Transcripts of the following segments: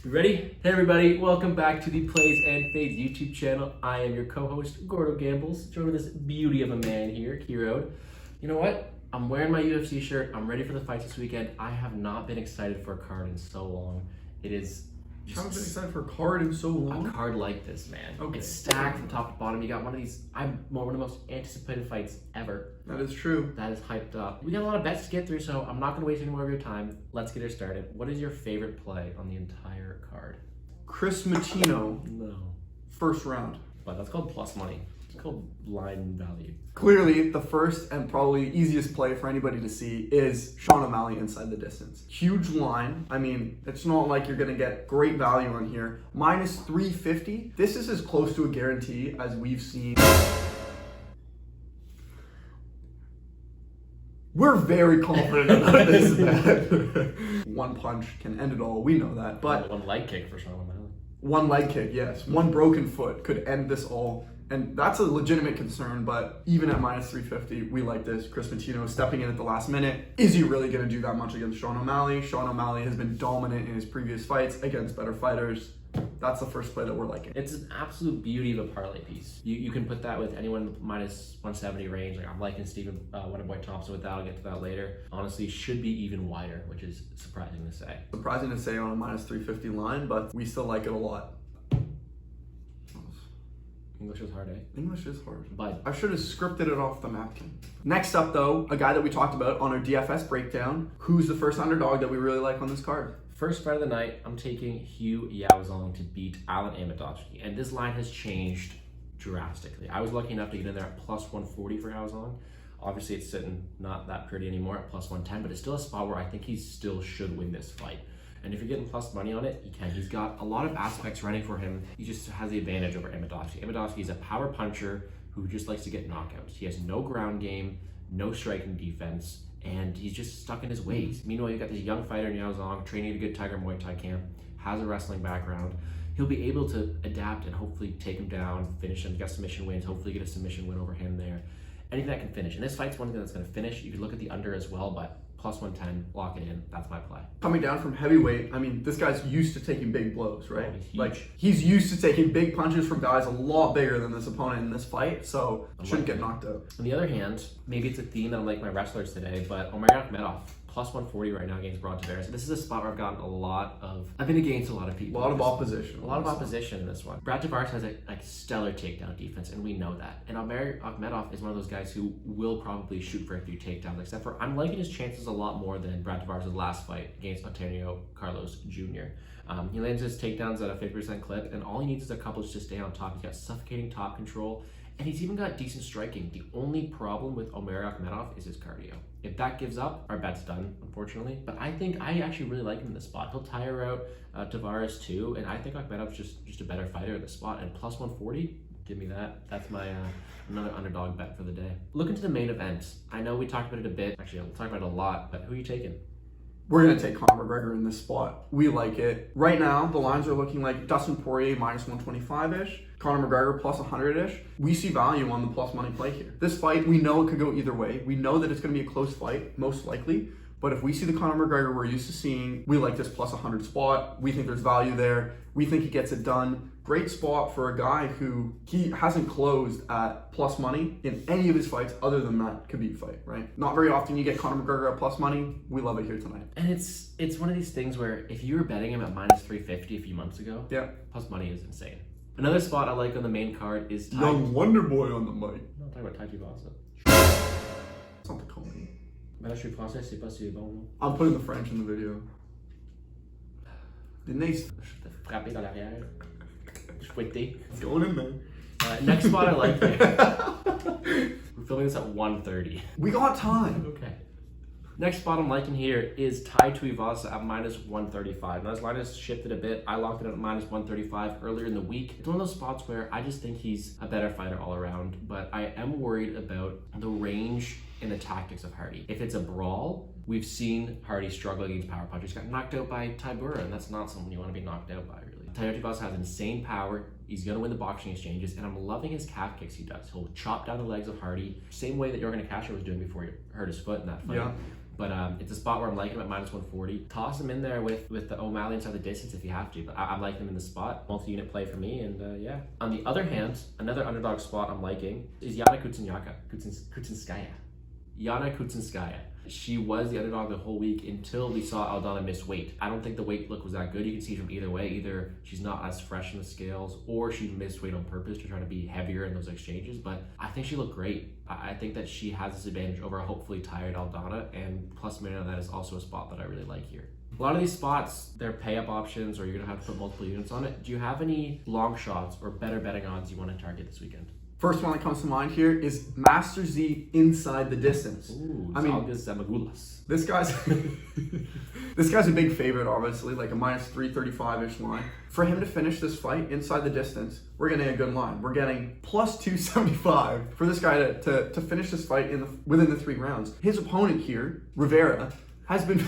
You ready? Hey everybody, welcome back to the Plays and Fades YouTube channel. I am your co-host, Gordo Gambles, joined with this beauty of a man here, Kiro. You know what? I'm wearing my UFC shirt. I'm ready for the fights this weekend. I have not been excited for a card in so long. It is just Haven't been excited for a card in so long. a card like this, man. Okay. It's stacked from top to bottom. You got one of these, one of the most anticipated fights ever. That is true. That is hyped up. We got a lot of bets to get through, so I'm not going to waste any more of your time. Let's get it started. What is your favorite play on the entire card? Chris Matino, No. first round. But that's called plus money. It's called line value. Clearly, the first and probably easiest play for anybody to see is Sean O'Malley inside the distance. Huge line. I mean, it's not like you're going to get great value on here. Minus 350. This is as close to a guarantee as we've seen. We're very confident about this bet. One punch can end it all. We know that. But One leg kick for Sean O'Malley. one leg kick, yes. One broken foot could end this all. And that's a legitimate concern, but even at minus 350, we like this. Chris Matino stepping in at the last minute. Is he really going to do that much against Sean O'Malley? Sean O'Malley has been dominant in his previous fights against better fighters. That's the first play that we're liking. It's an absolute beauty of a parlay piece. You can put that with anyone minus 170 range. Like I'm liking Stephen Wonderboy Thompson with that. I'll get to that later. Honestly, should be even wider, which is surprising to say. Surprising to say on a minus 350 line, but we still like it a lot. English is hard, eh? English is hard. But I should have scripted it off the napkin. Next up, though, a guy that we talked about on our DFS breakdown. Who's the first underdog that we really like on this card? first fight of the night, I'm taking Hugh to beat Alan Amadochi. And this line has changed drastically. I was lucky enough to get in there at plus 140 for Yaozong. Obviously, it's sitting not that pretty anymore at plus 110, but it's still a spot where I think he still should win this fight. And if you're getting plus money on it, you can. He's got a lot of aspects running for him. He just has the advantage over Amadochi. Amadochi is a power puncher who just likes to get knockouts. He has no ground game, no striking defense, and he's just stuck in his ways. Meanwhile, you got this young fighter in Yaozong, training at a good Tiger Muay Thai camp, has a wrestling background. He'll be able to adapt and hopefully take him down, finish him, get submission wins, hopefully get a submission win over him there. Anything that can finish. And this fight's one thing that's going to finish. You could look at the under as well, but plus 110, lock it in. That's my play. Coming down from heavyweight, I mean, this guy's used to taking big blows, right? Oh, he's huge. Like, he's used to taking big punches from guys a lot bigger than this opponent in this fight, so shouldn't get knocked out. On the other hand, maybe it's a theme that I'm like my wrestlers today, but Amadochi plus 140 right now against Brad Tavares. This is a spot where I've been against a lot of people. A lot of opposition. A lot of opposition in this one. Brad Tavares has a stellar takedown defense, and we know that. And Amadochi is one of those guys who will probably shoot for a few takedowns, except for I'm liking his chances a lot more than Brad Tavares' last fight against Antonio Carlos Jr. He lands his takedowns at a 50% clip, and all he needs is a couple just to stay on top. He's got suffocating top control, and he's even got decent striking. The only problem with Amadochi is his cardio. If that gives up, our bet's done, unfortunately. But I think I actually really like him in this spot. He'll tire out Tavares too, and I think Akhmedov's just a better fighter at the spot. And plus 140, give me that. That's my another underdog bet for the day. Look into the main event. I know we talked about it a bit. Actually, I'll talk about it a lot, but who are you taking? We're going to take Conor McGregor in this spot. We like it. Right now, the lines are looking like Dustin Poirier minus 125-ish, Conor McGregor plus 100-ish. We see value on the plus money play here. This fight, we know it could go either way. We know that it's going to be a close fight, most likely. But if we see the Conor McGregor we're used to seeing, we like this plus 100 spot. We think there's value there. We think he gets it done. Great spot for a guy who he hasn't closed at plus money in any of his fights other than that Khabib fight, right? Not very often you get Conor McGregor at plus money. We love it here tonight. And it's one of these things where if you were betting him at minus 350 a few months ago, yeah, plus money is insane. Another spot I like on the main card is Young Wonder Boy on the mic. I'm talking about Taiji Vasa. It's not the comedy. Mais là, je suis français, c'est pas si bon. I'm putting the French in the video. Didn't they? Je te frapper dans l'arrière. Fouetté. It's going in there. Next spot I like here. We're filming this at 1:30. We got time. Okay. Next spot I'm liking here is Tai Tuivasa at minus 135. Now this line has shifted a bit. I locked it at minus 135 earlier in the week. It's one of those spots where I just think he's a better fighter all around, but I am worried about the range and the tactics of Hardy. If it's a brawl, we've seen Hardy struggle against power punchers. He got knocked out by Tybura, and that's not someone you want to be knocked out by, really. Tai Tuivasa has insane power. He's going to win the boxing exchanges, and I'm loving his calf kicks he does. He'll chop down the legs of Hardy, same way that Jorgen Castro was doing before he hurt his foot in that fight. Yeah. But it's a spot where I'm liking him at minus 140. Toss him in there with the OMalley inside the distance if you have to, but I'm liking him in the spot. Multi-unit play for me, and yeah. On the other hand, another underdog spot I'm liking is Yana Kutsinskaya. Yana Kutsinskaya. She was the underdog the whole week until we saw Aldana miss weight. I don't think the weight look was that good. You can see from either way. Either she's not as fresh in the scales or she missed weight on purpose to try to be heavier in those exchanges. But I think she looked great. I think that she has this advantage over a hopefully tired Aldana, and plus minute on that is also a spot that I really like here. A lot of these spots, they're pay-up options or you're going to have to put multiple units on it. Do you have any long shots or better betting odds you want to target this weekend? First one that comes to mind here is Master Z inside the distance. Ooh, I mean, this guy's this guy's a big favorite, obviously, like a minus 335-ish line. For him to finish this fight inside the distance, we're getting a good line. We're getting plus 275 for this guy to finish this fight within the 3 rounds. His opponent here, Rivera, has been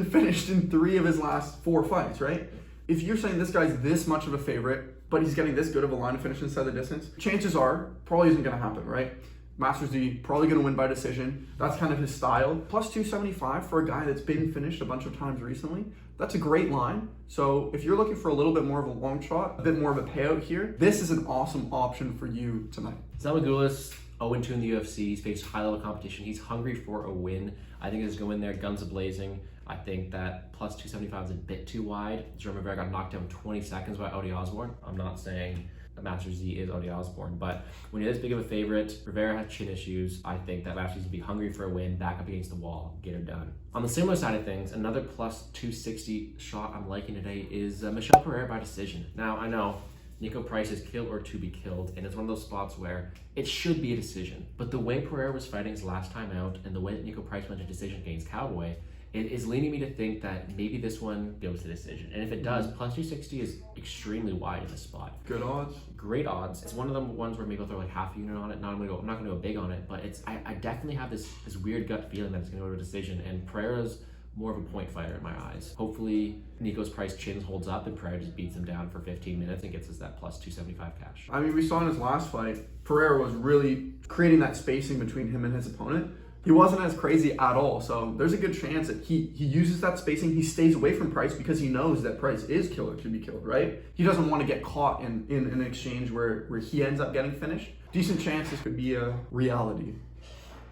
finished in 3 of his last 4 fights, right? If you're saying this guy's this much of a favorite, but he's getting this good of a line to finish inside the distance, chances are probably isn't going to happen, right? Master Z probably going to win by decision. That's kind of his style. Plus 275 for a guy that's been finished a bunch of times recently. That's a great line. So if you're looking for a little bit more of a long shot, a bit more of a payout here, this is an awesome option for you tonight. Zamagulis, 0-2 in the UFC. He's faced high-level competition. He's hungry for a win. I think he'll just go in there, guns a-blazing. I think that plus 275 is a bit too wide. Jerome Rivera got knocked down 20 seconds by Odi Osborne. I'm not saying that Master Z is Odi Osborne, but when you're this big of a favorite, Rivera has chin issues. I think that Master Z will be hungry for a win, back up against the wall, get her done. On the similar side of things, another plus 260 shot I'm liking today is Michel Pereira by decision. Now, I know Nico Price is killed or to be killed, and it's one of those spots where it should be a decision. But the way Pereira was fighting his last time out, and the way that Nico Price went to decision against Cowboy, it is leading me to think that maybe this one goes to decision. And if it does, plus 260 is extremely wide in this spot. Good odds. Great odds. It's one of the ones where maybe I'll throw like half a unit on it. I'm not going to go big on it, but I definitely have this weird gut feeling that it's going to go to decision. And Pereira's more of a point fighter in my eyes. Hopefully Nico's Price chins holds up and Pereira just beats him down for 15 minutes and gets us that plus 275 cash. I mean, we saw in his last fight, Pereira was really creating that spacing between him and his opponent. He wasn't as crazy at all, so there's a good chance that he uses that spacing. He stays away from Price because he knows that Price is killer to be killed, right? He doesn't want to get caught in an exchange where he ends up getting finished. Decent chance this could be a reality.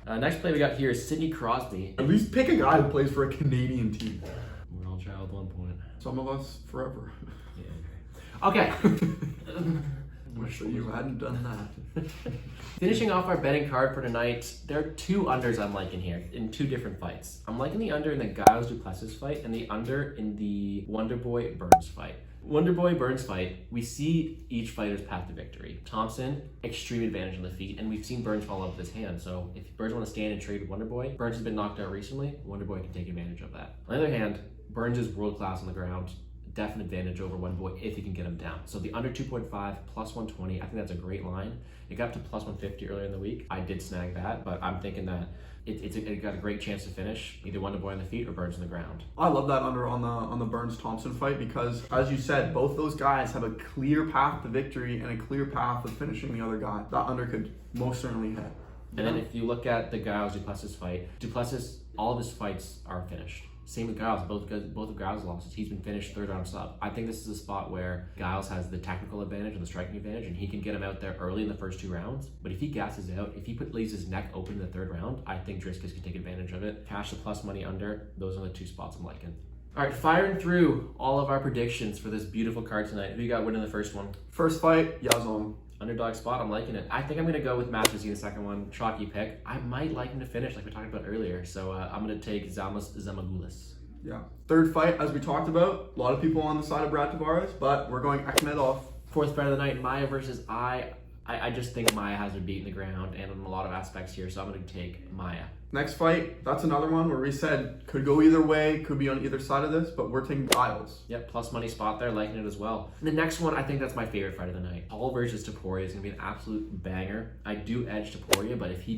Next play we got here is Sidney Crosby. At least pick a guy who plays for a Canadian team. We're all child at one point. Some of us forever. Yeah. Okay. I wish that you hadn't done that. Finishing off our betting card for tonight, there are 2 unders I'm liking here in 2 different fights. I'm liking the under in the Giles Duplessis fight and the under in the Wonderboy Burns fight. Wonderboy Burns fight, we see each fighter's path to victory. Thompson, extreme advantage on the feet, and we've seen Burns fall out with his hand. So if Burns want to stand and trade with Wonderboy, Burns has been knocked out recently. Wonderboy can take advantage of that. On the other hand, Burns is world class on the ground. Definite advantage over Wonderboy if he can get him down. So the under 2.5 plus 120, I think that's a great line. It got up to plus 150 earlier in the week. I did snag that, but I'm thinking that it got a great chance to finish either Wonderboy on the feet or Burns on the ground. I love that under on the Burns Thompson fight because, as you said, both those guys have a clear path to victory and a clear path of finishing the other guy. That under could most certainly hit. And then if you look at the Giles Duplessis fight, Duplessis, all of his fights are finished. Same with Giles, both of Giles' losses. He's been finished 3rd round sub. I think this is a spot where Giles has the technical advantage and the striking advantage, and he can get him out there early in the first 2 rounds. But if he gasses out, if he leaves his neck open in the 3rd round, I think Driscoll can take advantage of it. Cash the plus money under. Those are the 2 spots I'm liking. All right, firing through all of our predictions for this beautiful card tonight. Who you got winning the first one? First fight, Yazong. Underdog spot, I'm liking it. I think I'm going to go with Master Z in the second one. Chalky pick. I might like him to finish like we talked about earlier. So I'm going to take Zamagulis. Yeah. 3rd fight, as we talked about, a lot of people on the side of Brad Tavares, but we're going Akhmedov. 4th fight of the night, Maya versus I just think Maya has her beat in the ground and in a lot of aspects here, so I'm going to take Maya. Next fight, that's another one where we said could go either way, could be on either side of this, but we're taking Giles. Yep, plus money spot there, liking it as well. And the next one, I think that's my favorite fight of the night. Hall versus Topuria is going to be an absolute banger. I do edge Topuria, but if he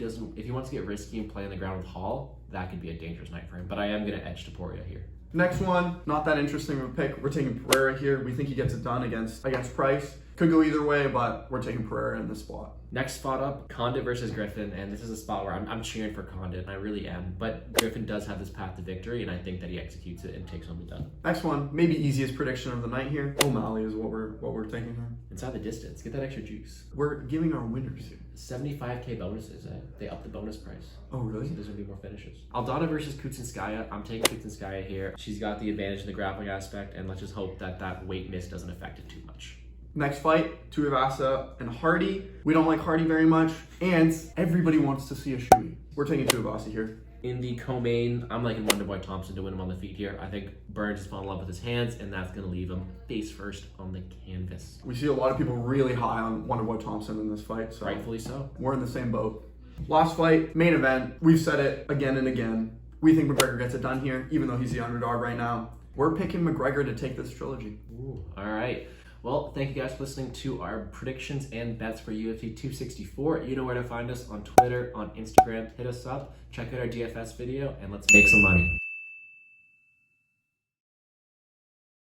wants to get risky and play on the ground with Hall, that could be a dangerous night for him. But I am going to edge Topuria here. Next one, not that interesting of a pick. We're taking Pereira here. We think he gets it done against Price. Could go either way, but we're taking Poirier in this spot. Next spot up, Condit versus Griffin, and this is a spot where I'm cheering for Condit, I really am. But Griffin does have this path to victory, and I think that he executes it and takes home the dub. Next one, maybe easiest prediction of the night here. OMalley is what we're thinking here. Inside the distance, get that extra juice. We're giving our winners here. 75k bonuses, eh? They upped the bonus price. Oh, really? So there's gonna be more finishes. Aldana versus Kutsinskaya. I'm taking Kutsinskaya here. She's got the advantage in the grappling aspect, and let's just hope that that weight miss doesn't affect it too much. Next fight, Tuivasa and Hardy. We don't like Hardy very much, and everybody wants to see a shoey. We're taking Tuivasa here. In the co-main, I'm liking Wonderboy Thompson to win him on the feet here. I think Burns has fallen in love with his hands, and that's going to leave him face first on the canvas. We see a lot of people really high on Wonderboy Thompson in this fight, so Rightfully so. we're in the same boat. Last fight, main event. We've said it again and again. We think McGregor gets it done here, even though he's the underdog right now. We're picking McGregor to take this trilogy. Ooh, all right. Well, thank you guys for listening to our predictions and bets for UFC 264. You know where to find us on Twitter, on Instagram. Hit us up, check out our DFS video, and let's make some money.